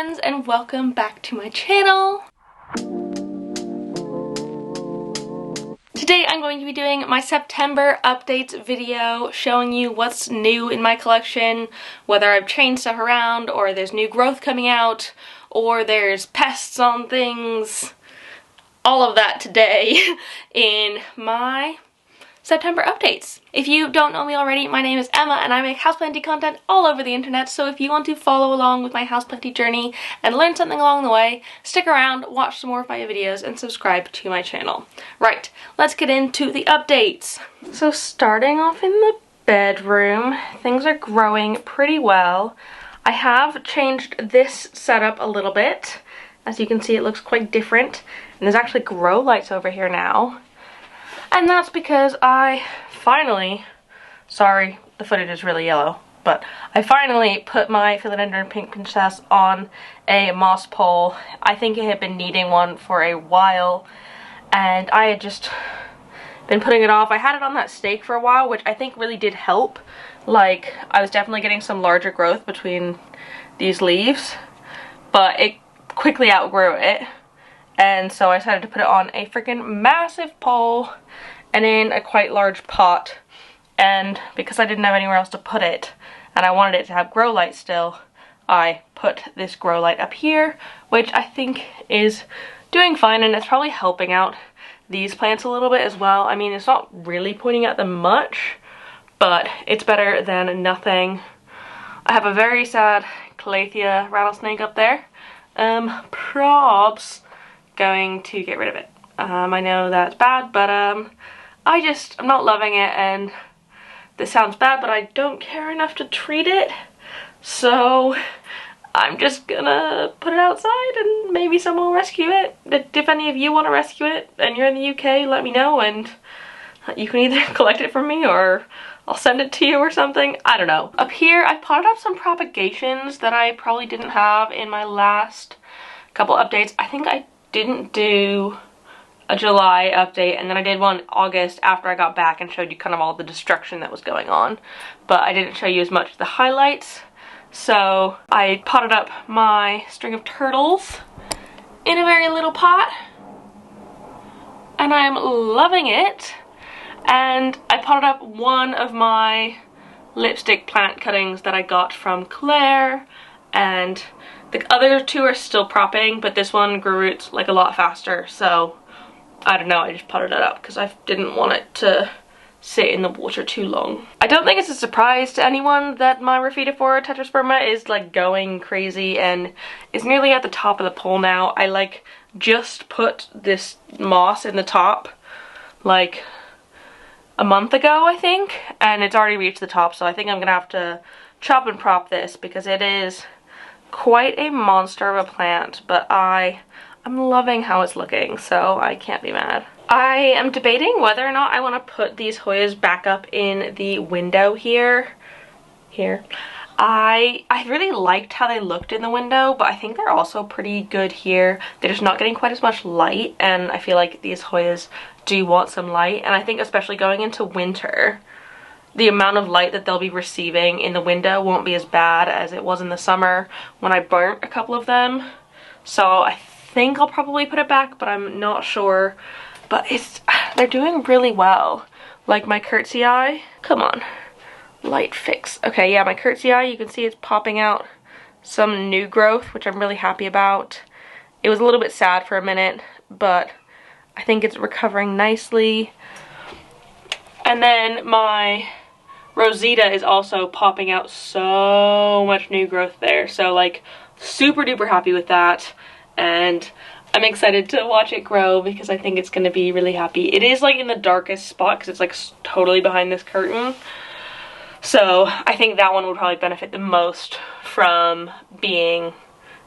friends, and welcome back to my channel. Today I'm going to be doing my September updates video showing you what's new in my collection, whether I've changed stuff around or there's new growth coming out or there's pests on things. All of that today in my September updates. If you don't know me already, my name is Emma and I make houseplanty content all over the internet, so if you want to follow along with my houseplanty journey and learn something along the way, stick around, watch some more of my videos, and subscribe to my channel. Right, let's get into the updates. So starting off in the bedroom, things are growing pretty well. I have changed this setup a little bit. As you can see, it looks quite different, and there's actually grow lights over here now. And that's because I finally, sorry, the footage is really yellow, but I finally put my philodendron pink princess on a moss pole. I think it had been needing one for a while, and I had just been putting it off. I had it on that stake for a while, which I think really did help. Like, I was definitely getting some larger growth between these leaves, but it quickly outgrew it. And so I decided to put it on a freaking massive pole and in a quite large pot. And because I didn't have anywhere else to put it and I wanted it to have grow light still, I put this grow light up here, which I think is doing fine, and it's probably helping out these plants a little bit as well. I mean, it's not really pointing at them much, but it's better than nothing. I have a very sad calathea rattlesnake up there. Probs going to get rid of it. I know that's bad, but I'm not loving it, and this sounds bad, but I don't care enough to treat it, so I'm just gonna put it outside and maybe someone will rescue it. If any of you want to rescue it and you're in the UK, let me know, and you can either collect it from me or I'll send it to you or something. I don't know. Up here I potted up some propagations that I probably didn't have in my last couple updates. I think I didn't do a July update, and then I did one August after I got back and showed you kind of all the destruction that was going on, but I didn't show you as much of the highlights. So I potted up my string of turtles in a very little pot, and I'm loving it. And I potted up one of my lipstick plant cuttings that I got from Claire, and the other two are still propping, but this one grew roots like a lot faster, so I don't know, I just potted it up because I didn't want it to sit in the water too long. I don't think it's a surprise to anyone that my Rhaphidophora tetrasperma is like going crazy and is nearly at the top of the pole now. I like just put this moss in the top like a month ago, I think, and it's already reached the top, so I think I'm gonna have to chop and prop this because it is quite a monster of a plant, but I'm loving how it's looking, so I can't be mad. I am debating whether or not I want to put these Hoyas back up in the window here. I really liked how they looked in the window, but I think they're also pretty good here. They're just not getting quite as much light, and I feel like these Hoyas do want some light, and I think especially going into winter, the amount of light that they'll be receiving in the window won't be as bad as it was in the summer when I burnt a couple of them. So I think I'll probably put it back, but I'm not sure. But they're doing really well. Like my curtsy eye, come on, light fix. Okay, yeah, my curtsy eye, you can see it's popping out some new growth, which I'm really happy about. It was a little bit sad for a minute, but I think it's recovering nicely. And then my Rosita is also popping out so much new growth there, so like super duper happy with that, and I'm excited to watch it grow because I think it's going to be really happy. It is like in the darkest spot because it's like totally behind this curtain, so I think that one would probably benefit the most from being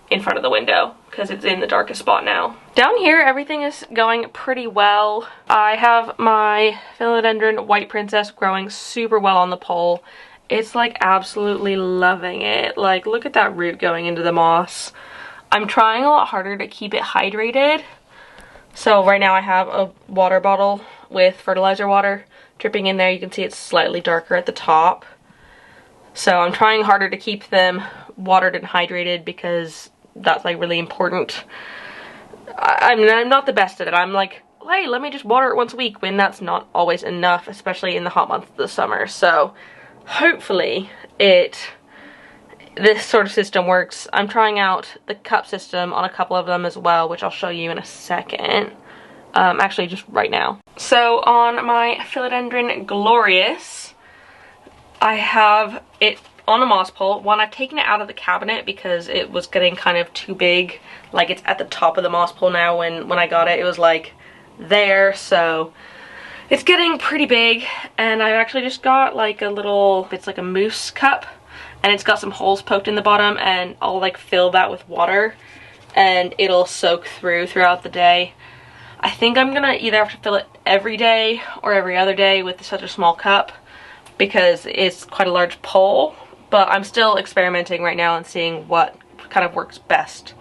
in front of the window because it's in the darkest spot now. Down here everything is going pretty well. I have my philodendron white princess growing super well on the pole. It's like absolutely loving it. Like, look at that root going into the moss. I'm trying a lot harder to keep it hydrated. So right now I have a water bottle with fertilizer water dripping in there. You can see it's slightly darker at the top. So I'm trying harder to keep them watered and hydrated because that's like really important. I mean, I'm not the best at it. I'm like, hey, let me just water it once a week, when that's not always enough, especially in the hot months of the summer. So hopefully this sort of system works. I'm trying out the cup system on a couple of them as well, which I'll show you in a second. Actually just right now. So on my Philodendron Glorious, I have it on a moss pole. One, I've taken it out of the cabinet because it was getting kind of too big. Like, it's at the top of the moss pole now. When I got it, it was like there, so it's getting pretty big. And I've actually just got like a little, it's like a mousse cup, and it's got some holes poked in the bottom, and I'll like fill that with water and it'll soak throughout the day. I think I'm gonna either have to fill it every day or every other day with such a small cup, because it's quite a large pole. But I'm still experimenting right now and seeing what kind of works best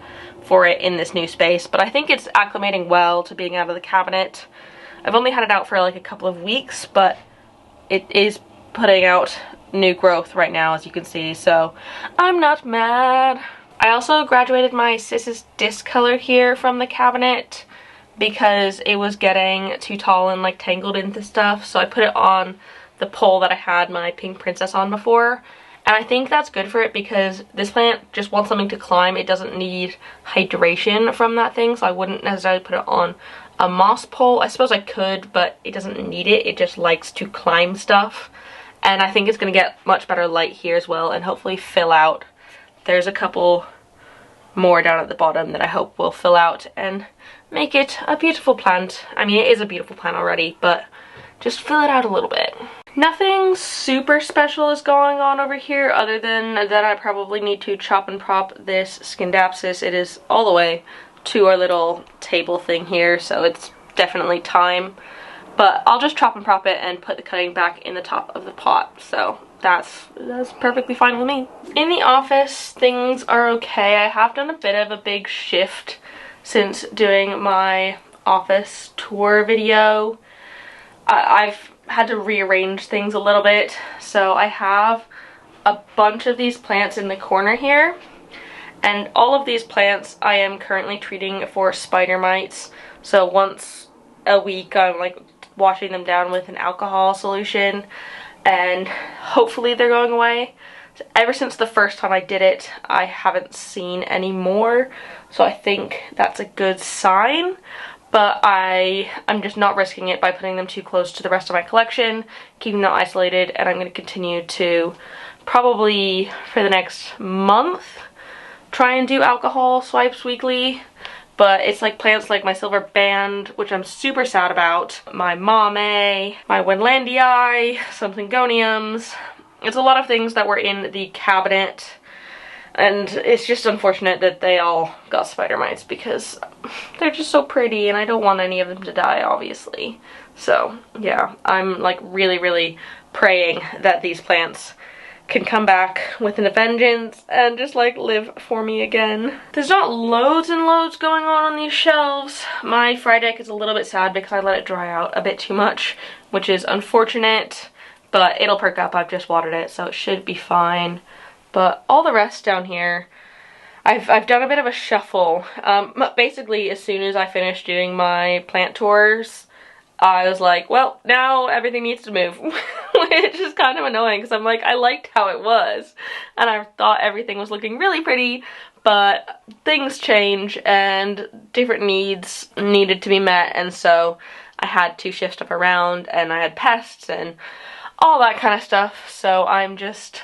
for it in this new space. But I think it's acclimating well to being out of the cabinet. I've only had it out for like a couple of weeks, but it is putting out new growth right now, as you can see, so I'm not mad. I also graduated my Sis's disc color here from the cabinet because it was getting too tall and like tangled into stuff, so I put it on the pole that I had my pink princess on before. And I think that's good for it because this plant just wants something to climb. It doesn't need hydration from that thing, so I wouldn't necessarily put it on a moss pole. I suppose I could, but it doesn't need it. It just likes to climb stuff. And I think it's going to get much better light here as well, and hopefully fill out. There's a couple more down at the bottom that I hope will fill out and make it a beautiful plant. I mean, it is a beautiful plant already, but just fill it out a little bit. Nothing super special is going on over here, other than that I probably need to chop and prop this Scindapsus. It is all the way to our little table thing here, so it's definitely time. But I'll just chop and prop it and put the cutting back in the top of the pot, so that's perfectly fine with me. In the office, things are okay. I have done a bit of a big shift since doing my office tour video. I've had to rearrange things a little bit, so I have a bunch of these plants in the corner here, and all of these plants I am currently treating for spider mites. So once a week I'm like washing them down with an alcohol solution, and hopefully they're going away. Ever since the first time I did it, I haven't seen any more, so I think that's a good sign. But I'm just not risking it by putting them too close to the rest of my collection, keeping them isolated, and I'm going to continue to, probably for the next month, try and do alcohol swipes weekly. But it's like plants like my silver band, which I'm super sad about, my mame, my Wendlandii, some Syngoniums. It's a lot of things that were in the cabinet. And it's just unfortunate that they all got spider mites because they're just so pretty and I don't want any of them to die, obviously. So yeah, I'm like really praying that these plants can come back with a vengeance and just like live for me again. There's not loads and loads going on these shelves. My fry deck is a little bit sad because I let it dry out a bit too much, which is unfortunate, but it'll perk up. I've just watered it, so it should be fine. But all the rest down here, I've done a bit of a shuffle. Basically, as soon as I finished doing my plant tours, I was like, well, now everything needs to move. Which is kind of annoying because I'm like, I liked how it was. And I thought everything was looking really pretty, but things change and different needs needed to be met. And so I had to shift stuff around, and I had pests and all that kind of stuff. So I'm just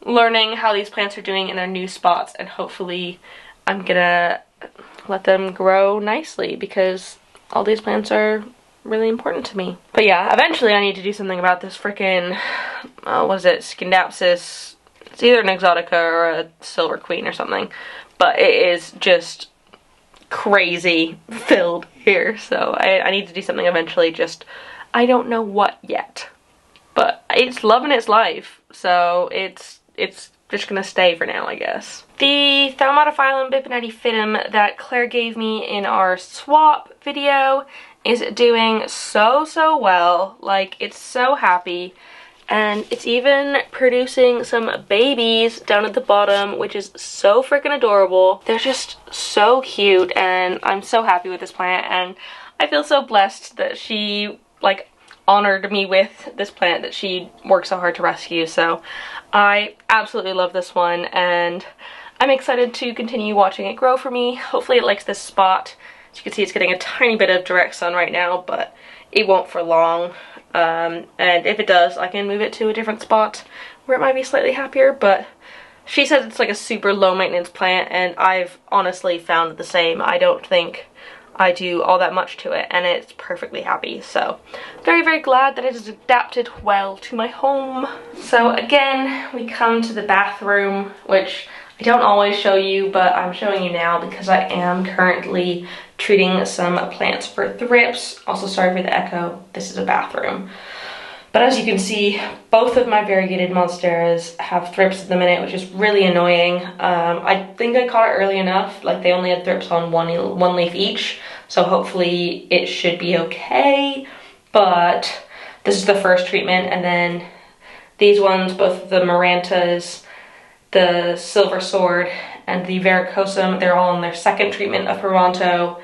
learning how these plants are doing in their new spots, and hopefully I'm gonna let them grow nicely because all these plants are really important to me. But yeah, eventually I need to do something about this freaking, what is it, Scindapsus. It's either an Exotica or a Silver Queen or something, but it is just crazy filled here, so I need to do something eventually, just I don't know what yet. But it's loving its life, so it's just gonna stay for now, I guess. The Thaumatophyllum bipinnattifidum that Claire gave me in our swap video is doing so well. Like, it's so happy, And it's even producing some babies down at the bottom, which is so freaking adorable. They're just so cute, and I'm so happy with this plant, and I feel so blessed that she like honored me with this plant that she worked so hard to rescue. So I absolutely love this one, and I'm excited to continue watching it grow for me. Hopefully it likes this spot. As you can see, it's getting a tiny bit of direct sun right now, but it won't for long. And if it does, I can move it to a different spot where it might be slightly happier, but she says it's like a super low maintenance plant, and I've honestly found the same. I don't think I do all that much to it, and it's perfectly happy. So very, very glad that it has adapted well to my home. So again, we come to the bathroom, which I don't always show you, but I'm showing you now because I am currently treating some plants for thrips. Also, sorry for the echo, this is a bathroom. But as you can see, both of my variegated monsteras have thrips at the minute, which is really annoying. I think I caught it early enough, like they only had thrips on one leaf each, so hopefully it should be okay. But this is the first treatment, and then these ones, both of the Marantas, the Silver Sword, and the Varicosum, they're all on their second treatment of Pronto.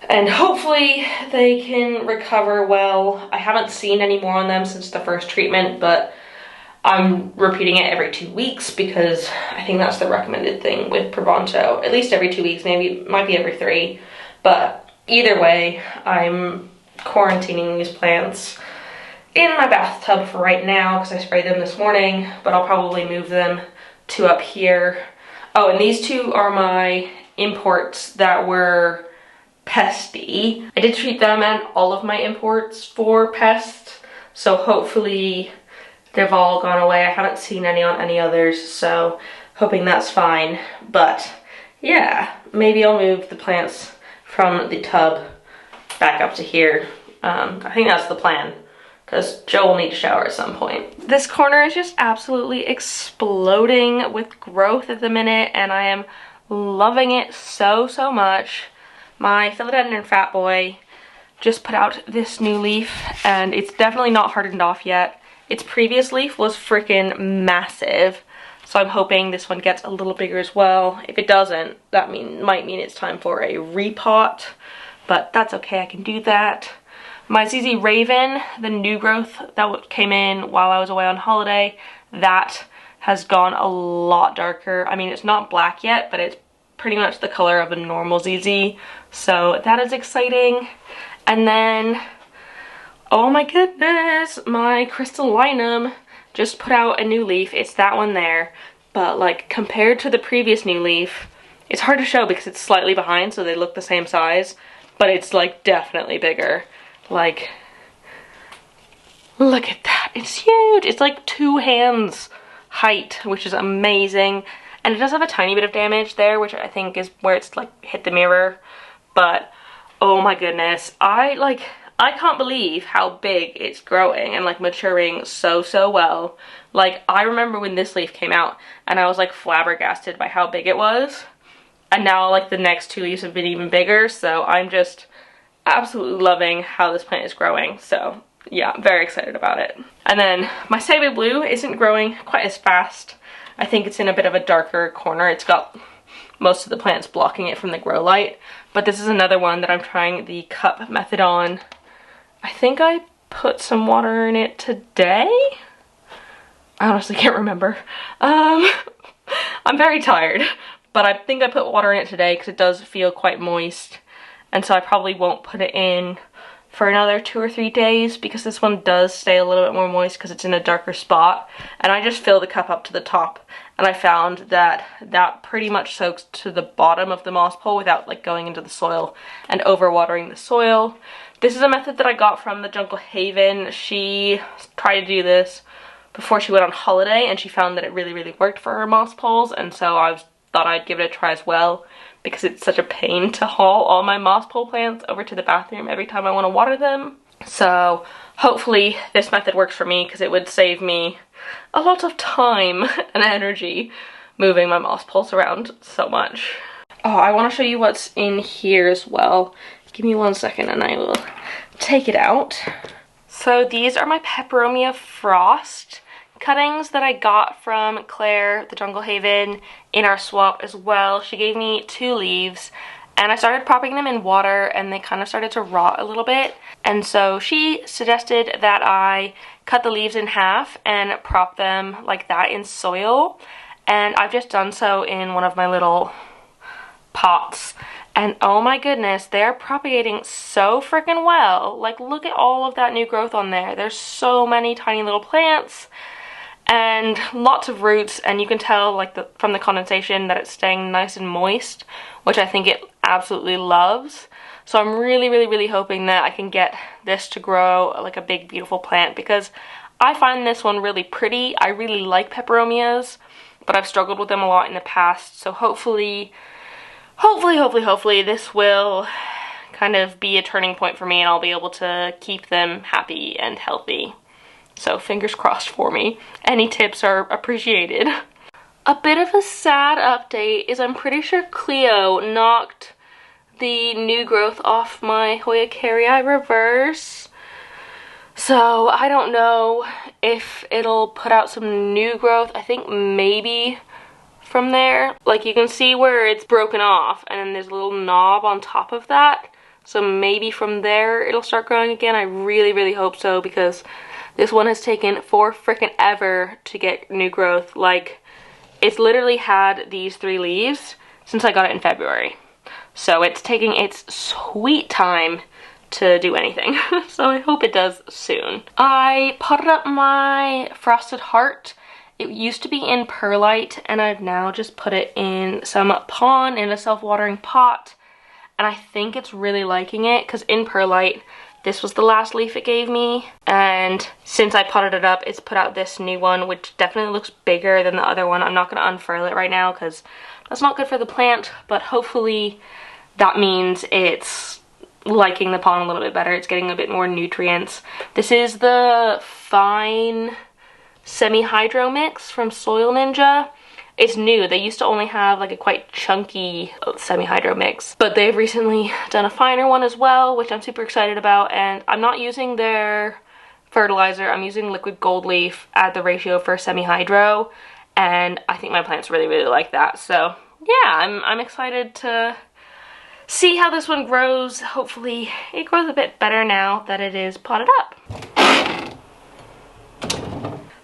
And hopefully they can recover well. I haven't seen any more on them since the first treatment, but I'm repeating it every 2 weeks because I think that's the recommended thing with Pronto. At least every 2 weeks, maybe it might be every 3. But either way, I'm quarantining these plants in my bathtub for right now because I sprayed them this morning, but I'll probably move them to up here. Oh, and these two are my imports that were pesty. I did treat them and all of my imports for pests, so hopefully they've all gone away. I haven't seen any on any others, so hoping that's fine. But yeah, maybe I'll move the plants from the tub back up to here. I think that's the plan, because Joe will need to shower at some point. This corner is just absolutely exploding with growth at the minute, and I am loving it so, so much. My philodendron fat boy just put out this new leaf, and it's definitely not hardened off yet. Its previous leaf was freaking massive, so I'm hoping this one gets a little bigger as well. If it doesn't, that might mean it's time for a repot, but that's okay, I can do that. My ZZ Raven, the new growth that came in while I was away on holiday, that has gone a lot darker. I mean, it's not black yet, but it's pretty much the color of a normal ZZ, so that is exciting. And then, oh my goodness, my crystallinum just put out a new leaf. It's that one there, but like compared to the previous new leaf, it's hard to show because it's slightly behind, so they look the same size, but it's like definitely bigger. Like, look at that, it's huge. It's like 2 hands height, which is amazing. And it does have a tiny bit of damage there, which I think is where it's like hit the mirror. But oh my goodness, I can't believe how big it's growing and like maturing so, so well. Like, I remember when this leaf came out and I was like flabbergasted by how big it was. And now like the next 2 leaves have been even bigger, so I'm just absolutely loving how this plant is growing. So yeah, I'm very excited about it. And then my Save Blue isn't growing quite as fast. I think it's in a bit of a darker corner. It's got most of the plants blocking it from the grow light. But this is another one that I'm trying the cup method on. I think I put some water in it today. I honestly can't remember. I'm very tired, but I think I put water in it today because it does feel quite moist. And so I probably won't put it in for another 2 or 3 days because this one does stay a little bit more moist because it's in a darker spot. And I just fill the cup up to the top, and I found that that pretty much soaks to the bottom of the moss pole without like going into the soil and overwatering the soil. This is a method that I got from the Jungle Haven. She tried to do this before she went on holiday, and she found that it really, really worked for her moss poles, and so I thought I'd give it a try as well, because it's such a pain to haul all my moss pole plants over to the bathroom every time I want to water them. So hopefully this method works for me, because it would save me a lot of time and energy moving my moss poles around so much. Oh, I want to show you what's in here as well. Give me 1 second and I will take it out. So these are my Peperomia Frost cuttings that I got from Claire, the Jungle Haven, in our swap as well. She gave me 2 leaves, and I started propping them in water and they kind of started to rot a little bit. And so she suggested that I cut the leaves in half and prop them like that in soil. And I've just done so in one of my little pots. And oh my goodness, they're propagating so freaking well. Like, look at all of that new growth on there. There's so many tiny little plants and lots of roots, and you can tell like from the condensation that it's staying nice and moist, which I think it absolutely loves. So I'm really hoping that I can get this to grow like a big beautiful plant, because I find this one really pretty. I really like peperomias, but I've struggled with them a lot in the past. So hopefully this will kind of be a turning point for me and I'll be able to keep them happy and healthy. So fingers crossed for me. Any tips are appreciated. A bit of a sad update is I'm pretty sure Cleo knocked the new growth off my Hoya carrii reverse. So I don't know if it'll put out some new growth. I think maybe from there. Like, you can see where it's broken off and then there's a little knob on top of that. So maybe from there it'll start growing again. I really hope so, because this one has taken for frickin' ever to get new growth. Like, it's literally had these 3 leaves since I got it in February. So it's taking its sweet time to do anything. So I hope it does soon. I potted up my frosted heart. It used to be in perlite and I've now just put it in some pond in a self-watering pot. And I think it's really liking it, because in perlite, this was the last leaf it gave me, and since I potted it up, it's put out this new one, which definitely looks bigger than the other one. I'm not going to unfurl it right now because that's not good for the plant, but hopefully that means it's liking the pond a little bit better. It's getting a bit more nutrients. This is the Fine Semi-Hydro Mix from Soil Ninja. It's new. They used to only have like a quite chunky semi-hydro mix, but they've recently done a finer one as well, which I'm super excited about. And I'm not using their fertilizer. I'm using liquid gold leaf at the ratio for semi-hydro, and I think my plants really like that. So yeah, I'm excited to see how this one grows. Hopefully it grows a bit better now that it is potted up.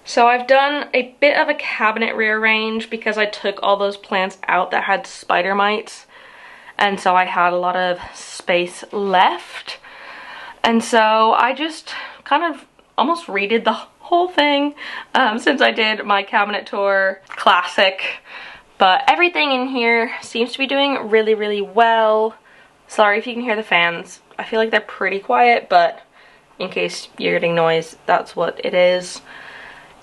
So I've done a bit of a cabinet rearrange because I took all those plants out that had spider mites, and so I had a lot of space left. And so I just kind of almost redid the whole thing since I did my cabinet tour classic. But everything in here seems to be doing really well. Sorry if you can hear the fans. I feel like they're pretty quiet, but in case you're getting noise, that's what it is.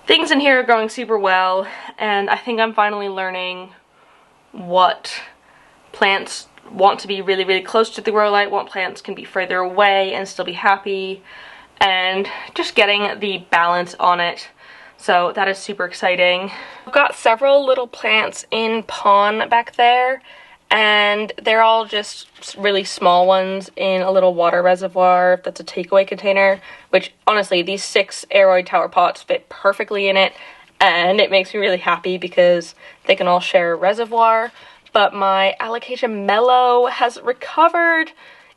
Things in here are growing super well, and I think I'm finally learning what plants want to be really close to the grow light, what plants can be further away and still be happy, and just getting the balance on it. So that is super exciting. I've got several little plants in pond back there, and they're all just really small ones in a little water reservoir that's a takeaway container, which honestly, these 6 aeroid tower pots fit perfectly in it, and it makes me really happy because they can all share a reservoir. But my alocasia mellow has recovered.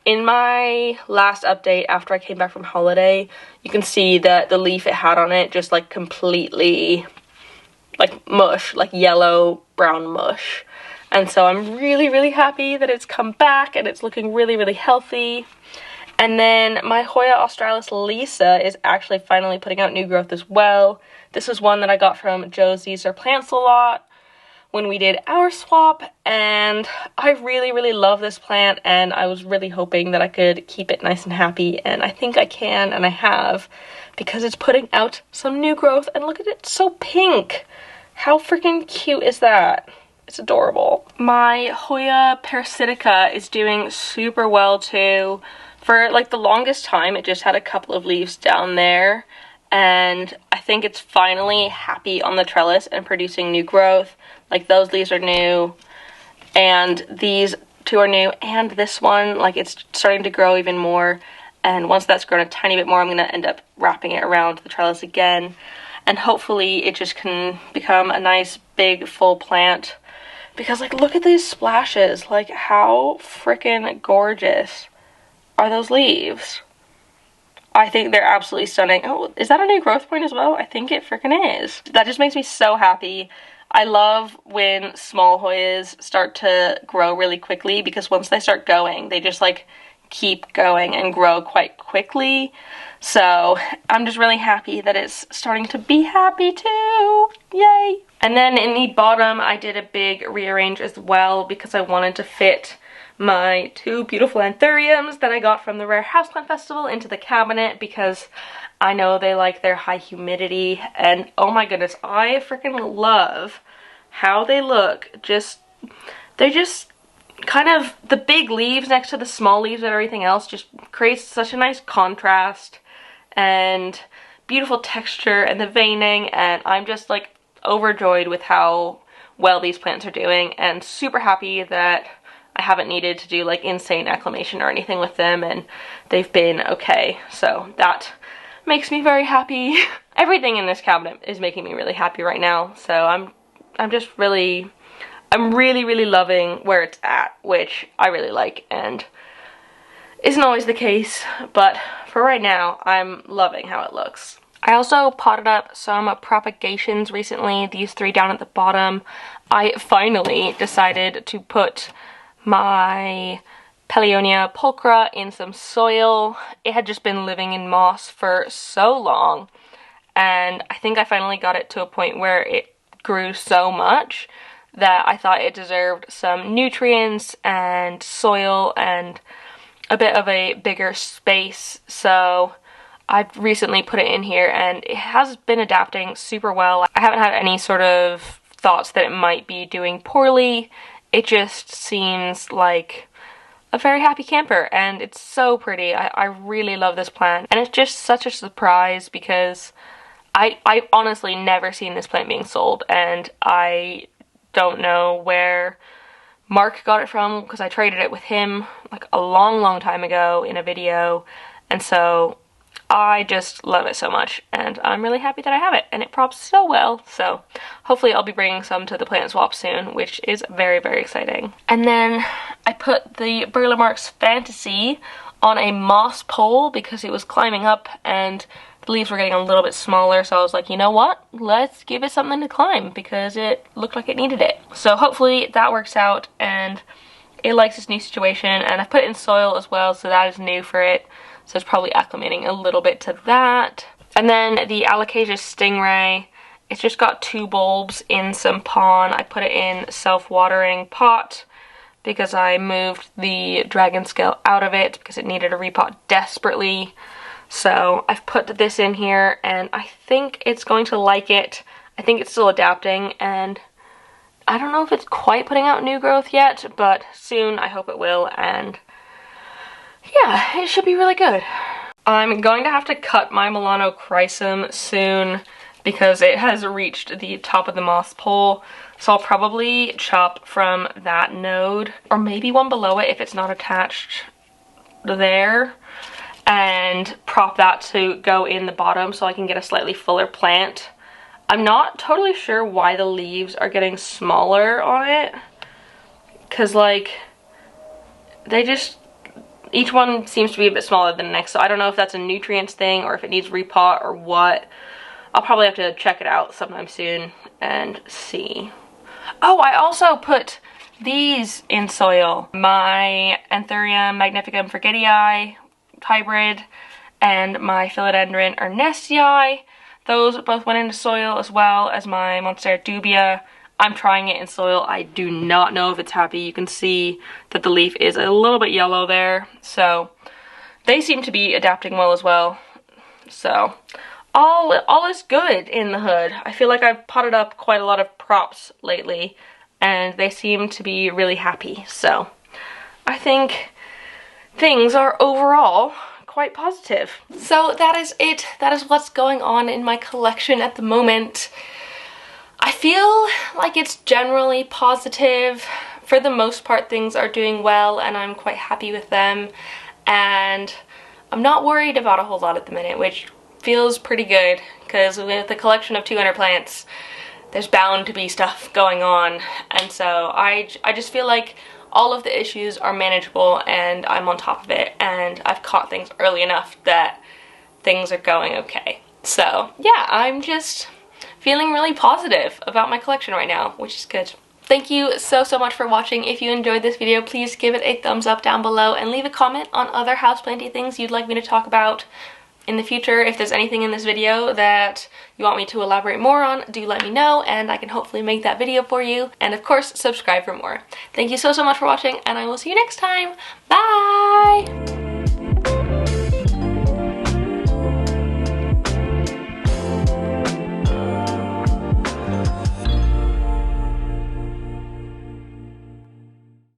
In my last update after I came back from holiday, you can see that the leaf it had on it just like completely like mush, like yellow brown mush. And so I'm really happy that it's come back and it's looking really healthy. And then my Hoya australis Lisa is actually finally putting out new growth as well. This is one that I got from Josie's or Plants a Lot when we did our swap, and I really love this plant, and I was really hoping that I could keep it nice and happy, and I think I can, and I have, because it's putting out some new growth. And look at it, it's so pink. How freaking cute is that? It's adorable. My Hoya parasitica is doing super well too. For like the longest time, it just had a couple of leaves down there, and I think it's finally happy on the trellis and producing new growth. Like, those leaves are new, and these 2 are new, and this one, like, it's starting to grow even more. And once that's grown a tiny bit more, I'm going to end up wrapping it around the trellis again. And hopefully it just can become a nice big full plant. Because like, look at these splashes. Like, how freaking gorgeous are those leaves? I think they're absolutely stunning. Oh, is that a new growth point as well? I think it freaking is. That just makes me so happy. I love when small Hoyas start to grow really quickly, because once they start going, they just like keep going and grow quite quickly. So I'm just really happy that it's starting to be happy too. Yay! And then in the bottom, I did a big rearrange as well, because I wanted to fit my two beautiful anthuriums that I got from the Rare Houseplant Festival into the cabinet, because I know they like their high humidity. And oh my goodness, I freaking love how they look. They're just kind of, the big leaves next to the small leaves and everything else just creates such a nice contrast and beautiful texture and the veining, and I'm just like overjoyed with how well these plants are doing, and super happy that I haven't needed to do like insane acclimation or anything with them, and they've been okay. So that makes me very happy. Everything in this cabinet is making me really happy right now, so I'm just really, I'm really loving where it's at, which I really like, and isn't always the case, but for right now, I'm loving how it looks. I also potted up some propagations recently, these three down at the bottom. I finally decided to put my Paleonia pulchra in some soil. It had just been living in moss for so long, and I think I finally got it to a point where it grew so much that I thought it deserved some nutrients and soil and a bit of a bigger space. So I've recently put it in here, and it has been adapting super well. I haven't had any sort of thoughts that it might be doing poorly. It just seems like a very happy camper, and it's so pretty. I really love this plant, and it's just such a surprise because I've honestly never seen this plant being sold, and I don't know where Mark got it from, because I traded it with him like a long time ago in a video, and so I just love it so much, and I'm really happy that I have it, and it props so well. So hopefully I'll be bringing some to the plant swap soon, which is very exciting. And then I put the Burlemarks Fantasy on a moss pole because it was climbing up and the leaves were getting a little bit smaller, so I was like, you know what, let's give it something to climb, because it looked like it needed it. So hopefully that works out and it likes its new situation, and I've put it in soil as well, so that is new for it. So it's probably acclimating a little bit to that. And then the Alocasia Stingray, it's just got 2 bulbs in some pon. I put it in self-watering pot because I moved the dragon scale out of it because it needed a repot desperately. So I've put this in here, and I think it's going to like it. I think it's still adapting, and I don't know if it's quite putting out new growth yet, but soon I hope it will, and yeah, it should be really good. I'm going to have to cut my Milano Chrysum soon because it has reached the top of the moss pole, so I'll probably chop from that node, or maybe one below it if it's not attached there, and prop that to go in the bottom so I can get a slightly fuller plant. I'm not totally sure why the leaves are getting smaller on it, because like they just, each one seems to be a bit smaller than the next, so I don't know if that's a nutrients thing or if it needs repot or what. I'll probably have to check it out sometime soon and see. Oh, I also put these in soil. My Anthurium magnificum forgetii hybrid and my Philodendron ernestii. Those both went into soil, as well as my Monstera dubia. I'm trying it in soil. I do not know if it's happy. You can see that the leaf is a little bit yellow there. So they seem to be adapting well as well. So all is good in the hood. I feel like I've potted up quite a lot of props lately, and they seem to be really happy. So I think things are overall quite positive. So that is it. That is what's going on in my collection at the moment. I feel like it's generally positive. For the most part, things are doing well and I'm quite happy with them. And I'm not worried about a whole lot at the minute, which feels pretty good because with a collection of 200 plants, there's bound to be stuff going on, and so I just feel like all of the issues are manageable and I'm on top of it, and I've caught things early enough that things are going okay. So yeah, I'm just feeling really positive about my collection right now, which is good. Thank you so much for watching. If you enjoyed this video, please give it a thumbs up down below and leave a comment on other houseplanty things you'd like me to talk about in the future. If there's anything in this video that you want me to elaborate more on, do let me know and I can hopefully make that video for you. And of course, subscribe for more. Thank you so much for watching, and I will see you next time. Bye!